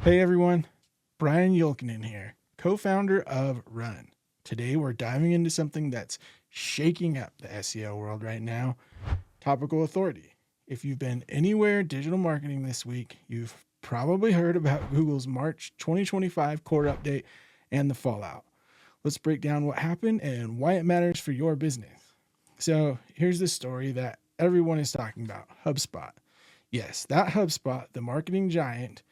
Hey everyone, Brian Yulkinen here, co-founder of Run. Today we're diving into something that's shaking up the SEO world right now, topical authority. If you've been anywhere digital marketing this week, you've probably heard about Google's March 2025 core update and the fallout. Let's break down what happened and why it matters for your business. So here's the story that everyone is talking about, HubSpot. Yes, that HubSpot, the marketing giant,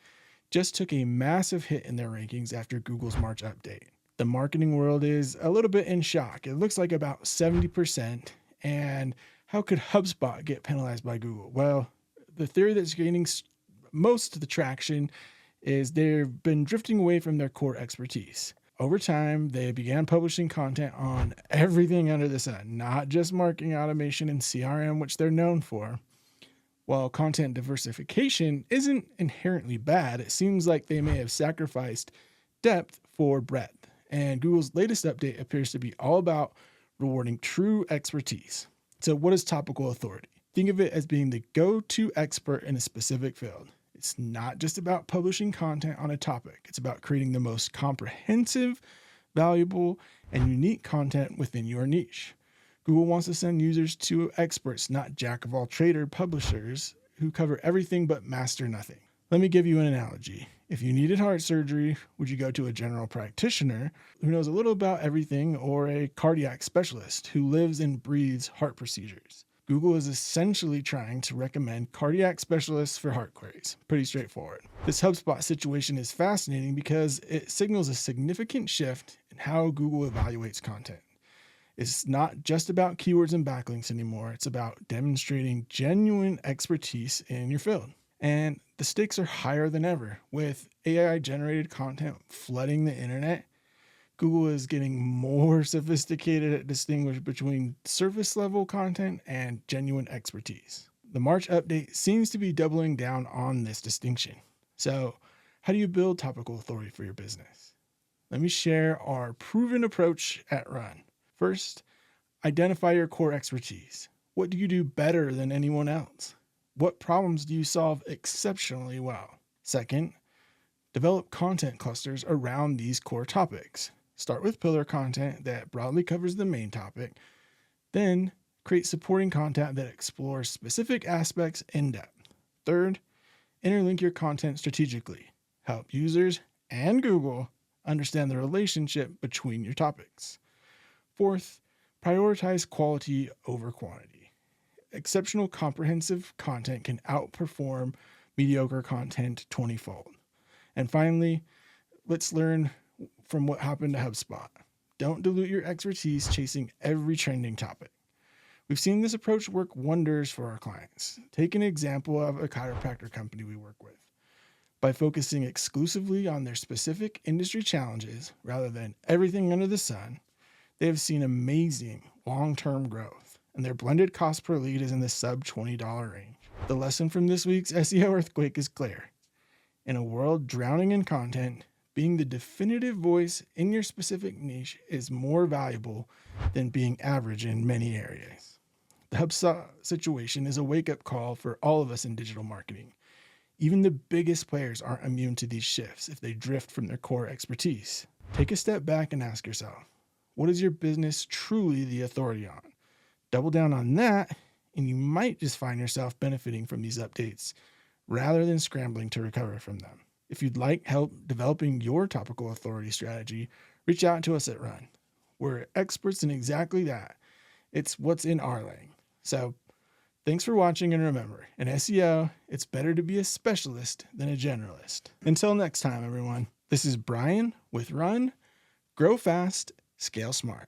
just took a massive hit in their rankings after Google's March update. The marketing world is a little bit in shock. It looks like about 70%. And how could HubSpot get penalized by Google? Well, the theory that's gaining most of the traction is they've been drifting away from their core expertise. Over time, they began publishing content on everything under the sun, not just marketing automation and CRM, which they're known for. While content diversification isn't inherently bad, it seems like they may have sacrificed depth for breadth. And Google's latest update appears to be all about rewarding true expertise. So what is topical authority? Think of it as being the go-to expert in a specific field. It's not just about publishing content on a topic. It's about creating the most comprehensive, valuable, and unique content within your niche. Google wants to send users to experts, not jack-of-all-trade publishers who cover everything but master nothing. Let me give you an analogy. If you needed heart surgery, would you go to a general practitioner who knows a little about everything, or a cardiac specialist who lives and breathes heart procedures? Google is essentially trying to recommend cardiac specialists for heart queries. Pretty straightforward. This HubSpot situation is fascinating because it signals a significant shift in how Google evaluates content. It's not just about keywords and backlinks anymore. It's about demonstrating genuine expertise in your field. And the stakes are higher than ever. With AI-generated content flooding the internet, Google is getting more sophisticated at distinguishing between surface-level content and genuine expertise. The March update seems to be doubling down on this distinction. So, how do you build topical authority for your business? Let me share our proven approach at Run. First, identify your core expertise. What do you do better than anyone else? What problems do you solve exceptionally well? Second, develop content clusters around these core topics. Start with pillar content that broadly covers the main topic. Then, create supporting content that explores specific aspects in depth. Third, interlink your content strategically. Help users and Google understand the relationship between your topics. Fourth, prioritize quality over quantity. Exceptional comprehensive content can outperform mediocre content 20-fold. And finally, let's learn from what happened to HubSpot. Don't dilute your expertise chasing every trending topic. We've seen this approach work wonders for our clients. Take an example of a chiropractor company we work with. By focusing exclusively on their specific industry challenges rather than everything under the sun, they have seen amazing long-term growth, and their blended cost per lead is in the sub $20 range. The lesson from this week's SEO earthquake is clear. In a world drowning in content, being the definitive voice in your specific niche is more valuable than being average in many areas. The HubSpot situation is a wake-up call for all of us in digital marketing. Even the biggest players aren't immune to these shifts if they drift from their core expertise. Take a step back and ask yourself, what is your business truly the authority on? Double down on that, and you might just find yourself benefiting from these updates rather than scrambling to recover from them. If you'd like help developing your topical authority strategy, reach out to us at Run. We're experts in exactly that. It's what's in our lane. So thanks for watching, and remember, in SEO, it's better to be a specialist than a generalist. Until next time, everyone, this is Brian with Run. Grow fast, scale smart.